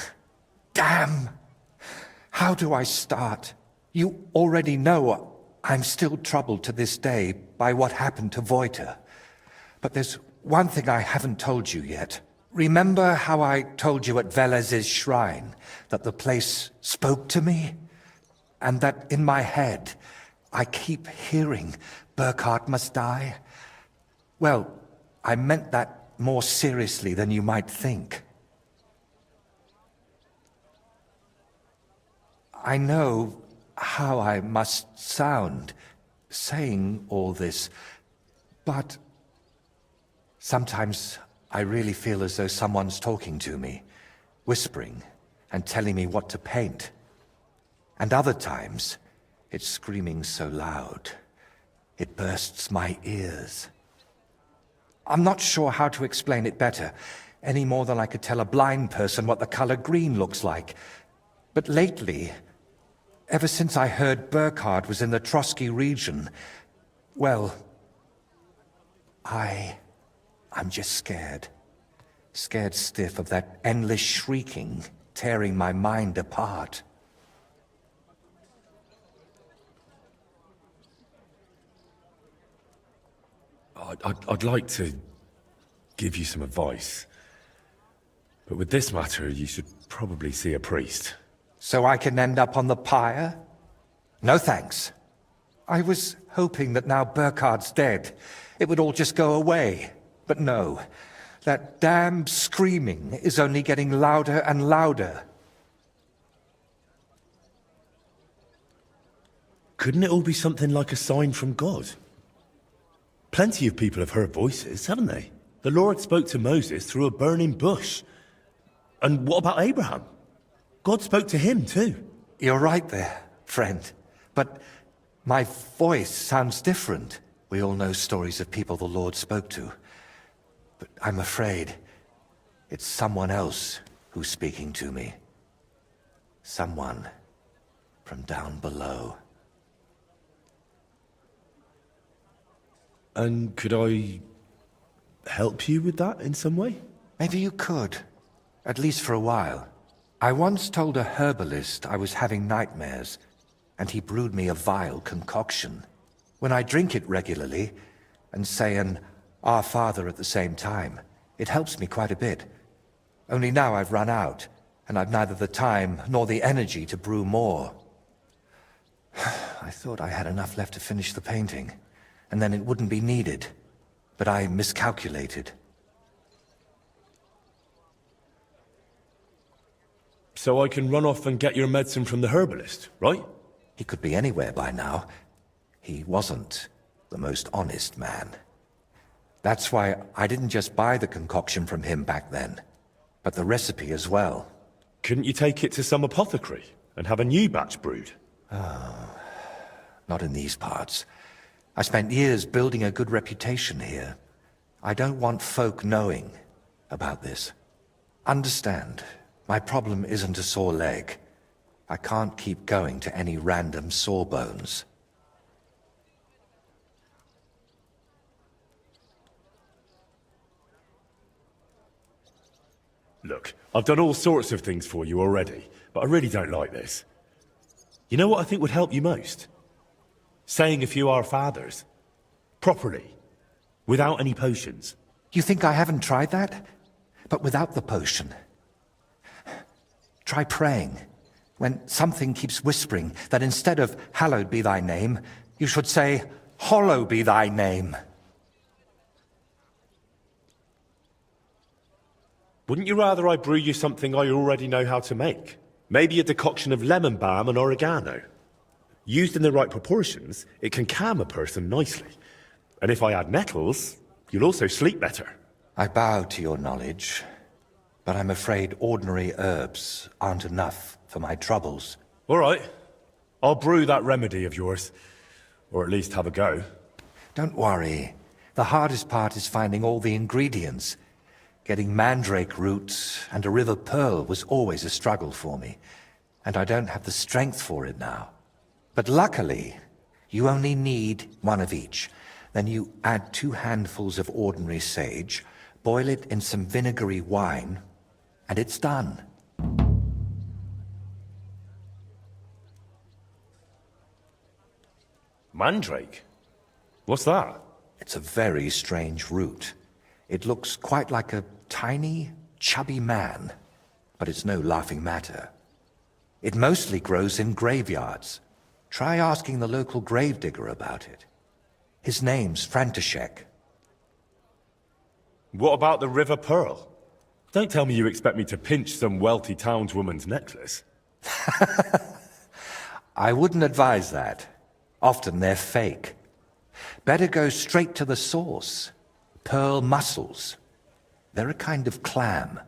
Damn! How do I start? You already know I'm still troubled to this day by what happened to Voita. But there's one thing I haven't told you yet. Remember how I told you at Velez's shrine that the place spoke to me? And that in my head, I keep hearing Burkhard must die? Well, I meant that more seriously than you might think. I know how I must sound saying all this, but sometimes I really feel as though someone's talking to me, whispering and telling me what to paint. And other times, it's screaming so loud, it bursts my ears. I'm not sure how to explain it better, any more than I could tell a blind person what the color green looks like. But lately, ever since I heard Burkhard was in the Trotsky region, well, I'm just scared. Scared stiff of that endless shrieking, tearing my mind apart. I'd like to give you some advice. But with this matter, you should probably see a priest. So I can end up on the pyre? No thanks. I was hoping that now Burkhard's dead, it would all just go away. But no, that damn screaming is only getting louder and louder. Couldn't it all be something like a sign from God? Plenty of people have heard voices, haven't they? The Lord spoke to Moses through a burning bush. And what about Abraham? God spoke to him too. You're right there, friend. But my voice sounds different. We all know stories of people the Lord spoke to. But I'm afraid it's someone else who's speaking to me. Someone from down below. And could I help you with that in some way? Maybe you could. At least for a while. I once told a herbalist I was having nightmares, and he brewed me a vile concoction. When I drink it regularly, and say an Our Father at the same time, it helps me quite a bit. Only now I've run out, and I've neither the time nor the energy to brew more. I thought I had enough left to finish the painting, and then it wouldn't be needed. But I miscalculated. So I can run off and get your medicine from the herbalist, right? He could be anywhere by now. He wasn't the most honest man. That's why I didn't just buy the concoction from him back then, but the recipe as well. Couldn't you take it to some apothecary and have a new batch brewed? Not in these parts. I spent years building a good reputation here. I don't want folk knowing about this. Understand, my problem isn't a sore leg. I can't keep going to any random sawbones. Look, I've done all sorts of things for you already, but I really don't like this. You know what I think would help you most? Saying a few Our Fathers. Properly. Without any potions. You think I haven't tried that? But without the potion. Try praying. When something keeps whispering that instead of hallowed be thy name, you should say, hollow be thy name. Wouldn't you rather I brew you something I already know how to make? Maybe a decoction of lemon balm and oregano. Used in the right proportions, it can calm a person nicely. And if I add nettles, you'll also sleep better. I bow to your knowledge, but I'm afraid ordinary herbs aren't enough for my troubles. All right. I'll brew that remedy of yours. Or at least have a go. Don't worry. The hardest part is finding all the ingredients. Getting mandrake roots and a river pearl was always a struggle for me, and I don't have the strength for it now. But luckily, you only need one of each. Then you add 2 handfuls of ordinary sage, boil it in some vinegary wine, and it's done. Mandrake? What's that? It's a very strange root. It looks quite like a tiny, chubby man, but it's no laughing matter. It mostly grows in graveyards. Try asking the local gravedigger about it. His name's František. What about the River Pearl? Don't tell me you expect me to pinch some wealthy townswoman's necklace. I wouldn't advise that. Often they're fake. Better go straight to the source. Pearl mussels. They're a kind of clam.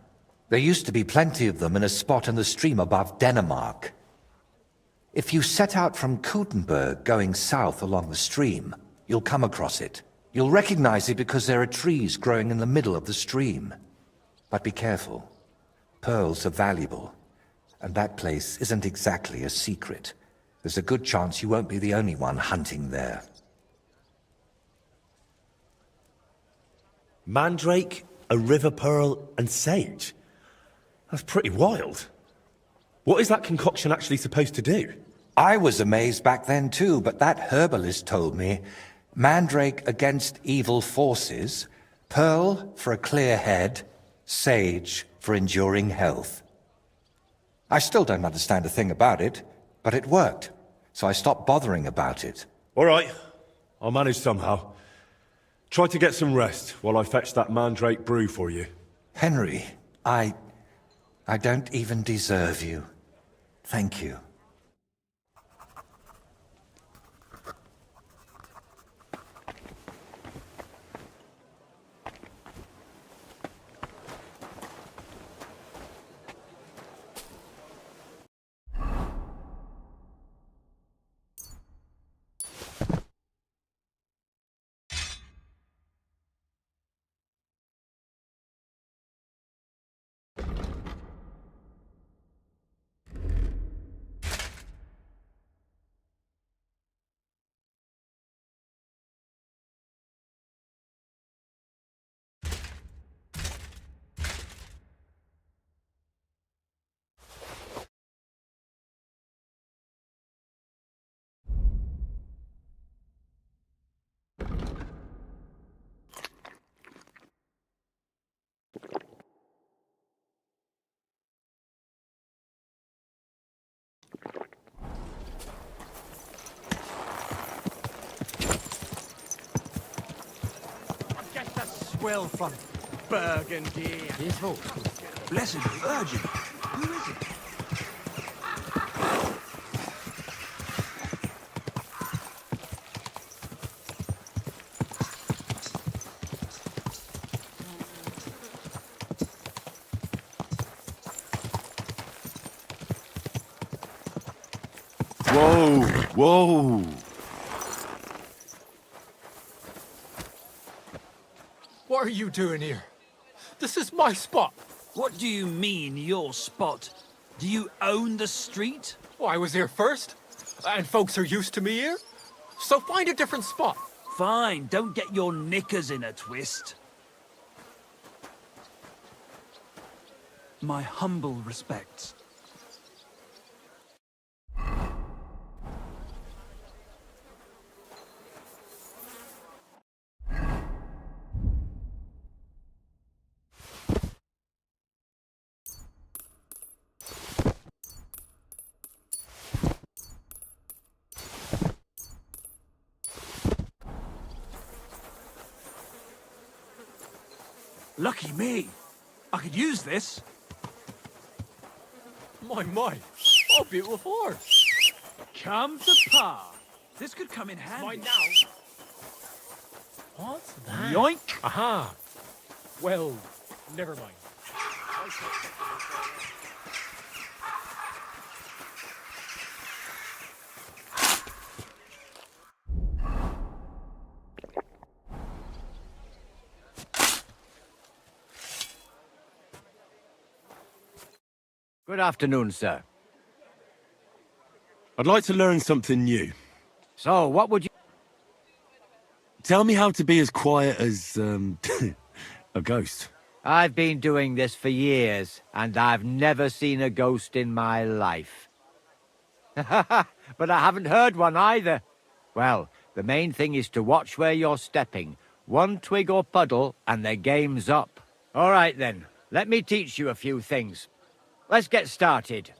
There used to be plenty of them in a spot in the stream above Denmark. If you set out from Kuttenberg going south along the stream, you'll come across it. You'll recognize it because there are trees growing in the middle of the stream. But be careful. Pearls are valuable, and that place isn't exactly a secret. There's a good chance you won't be the only one hunting there. Mandrake, a river pearl, and sage? That's pretty wild. What is that concoction actually supposed to do? I was amazed back then too, but that herbalist told me mandrake against evil forces, pearl for a clear head, sage for enduring health. I still don't understand a thing about it, but it worked, so I stopped bothering about it. All right, I'll manage somehow. Try to get some rest while I fetch that mandrake brew for you. Henry, I don't even deserve you. Thank you. Well from Burgundy. Careful. Blessed Virgin. Who is it? Whoa, whoa. What are you doing here? This is my spot. What do you mean, your spot? Do you own the street? Well, I was here first, and folks are used to me here. So find a different spot. Fine, don't get your knickers in a twist. My humble respects. Lucky me. I could use this. My, what a beautiful horse. Come to Pa. This could come in handy. Mine now. What's that? Yoink! Aha. Well, never mind. Good afternoon, sir. I'd like to learn something new. So, what would you... Tell me how to be as quiet as, a ghost. I've been doing this for years, and I've never seen a ghost in my life. But I haven't heard one either. Well, the main thing is to watch where you're stepping. One twig or puddle, and the game's up. All right, then. Let me teach you a few things. Let's get started.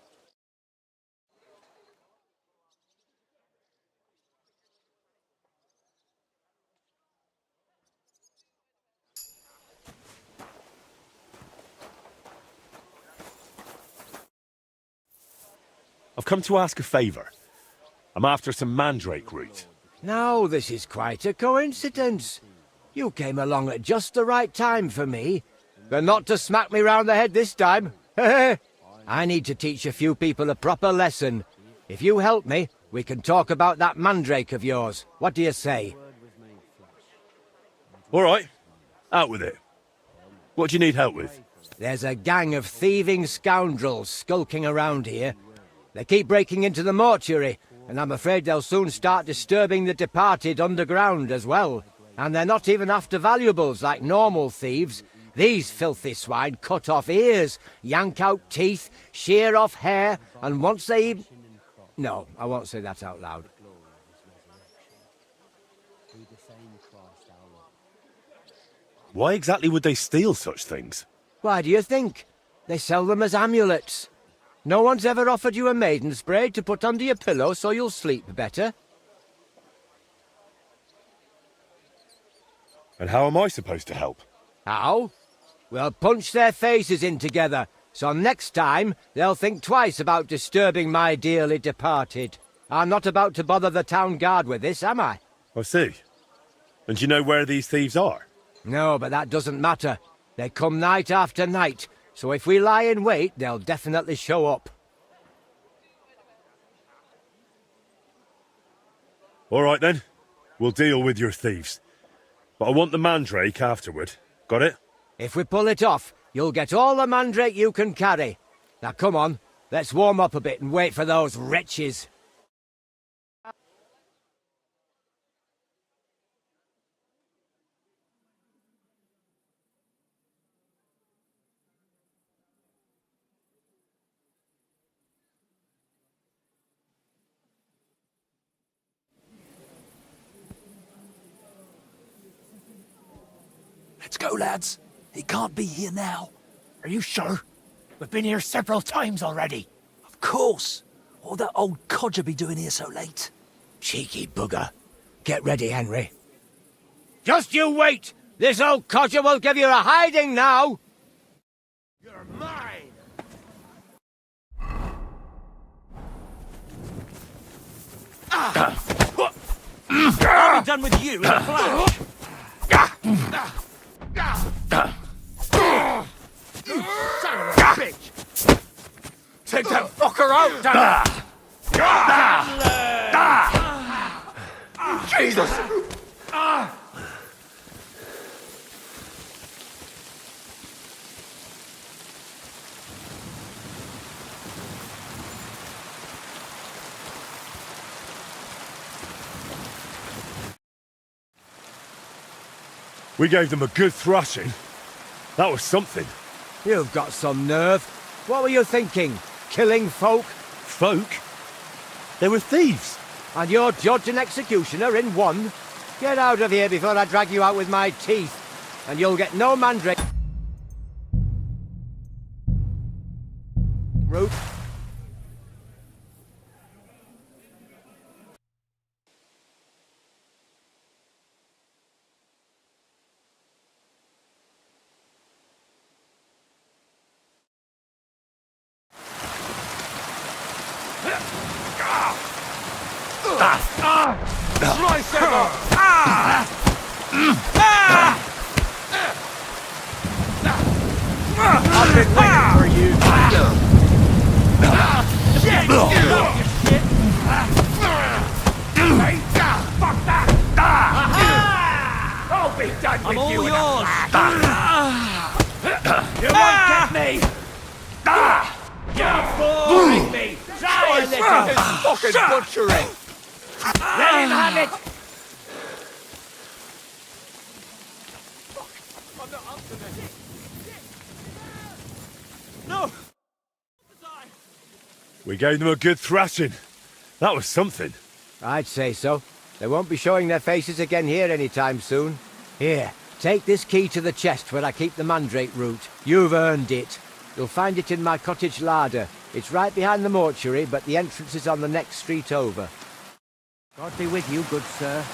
I've come to ask a favour. I'm after some mandrake root. Now, this is quite a coincidence. You came along at just the right time for me. But not to smack me round the head this time. I need to teach a few people a proper lesson. If you help me, we can talk about that mandrake of yours. What do you say? All right. Out with it. What do you need help with? There's a gang of thieving scoundrels skulking around here. They keep breaking into the mortuary, and I'm afraid they'll soon start disturbing the departed underground as well. And they're not even after valuables like normal thieves. These filthy swine cut off ears, yank out teeth, shear off hair, and once they even... No, I won't say that out loud. Why exactly would they steal such things? Why do you think? They sell them as amulets. No one's ever offered you a maiden spray to put under your pillow so you'll sleep better? And how am I supposed to help? How? We'll punch their faces in together, so next time they'll think twice about disturbing my dearly departed. I'm not about to bother the town guard with this, am I? I see. And do you know where these thieves are? No, but that doesn't matter. They come night after night, so if we lie in wait, they'll definitely show up. All right then. We'll deal with your thieves. But I want the mandrake afterward. Got it? If we pull it off, you'll get all the mandrake you can carry. Now come on, let's warm up a bit and wait for those wretches. Let's go, lads. He can't be here now. Are you sure? We've been here several times already. Of course. What would that old codger be doing here so late? Cheeky bugger. Get ready, Henry. Just you wait! This old codger will give you a hiding now! You're mine! I'll be done with you in a flash. You son of a bitch! Take that fucker out, damn it! Jesus! We gave them a good thrashing. That was something. You've got some nerve. What were you thinking? Killing folk? Folk? They were thieves. And you're judge and executioner in one? Get out of here before I drag you out with my teeth. And you'll get no mandrake. Root. Slice him up! I've been waiting for you. Fuck that! I'll be done with all you in a yours. flash. You won't get me! You're boring me! Try a little! Fucking butchery! Let him have it! I'm not up to this. No! We gave them a good thrashing. That was something. I'd say so. They won't be showing their faces again here anytime soon. Here, take this key to the chest where I keep the mandrake root. You've earned it. You'll find it in my cottage larder. It's right behind the mortuary, but the entrance is on the next street over. God be with you, good sir.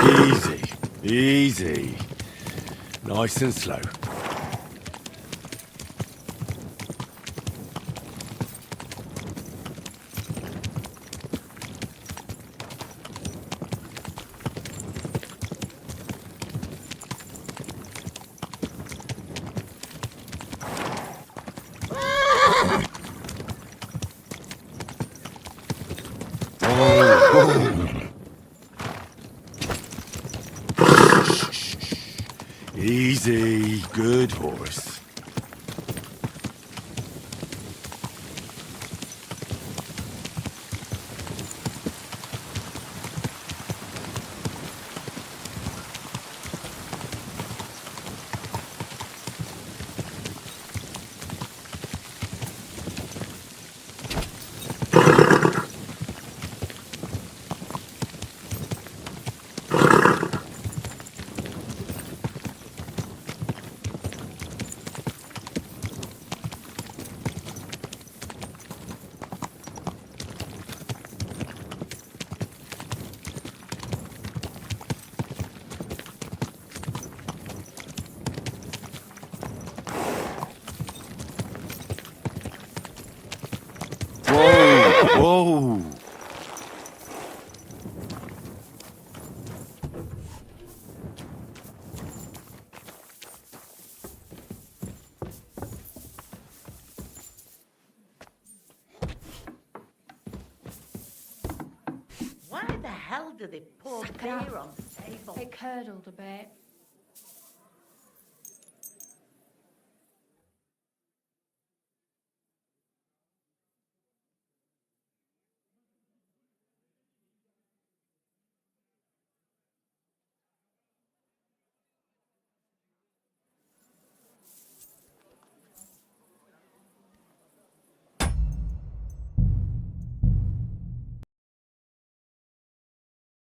Easy. Easy. Nice and slow. Easy, good horse. Whoa! Why the hell do they pour beer on the table? It curdled a bit.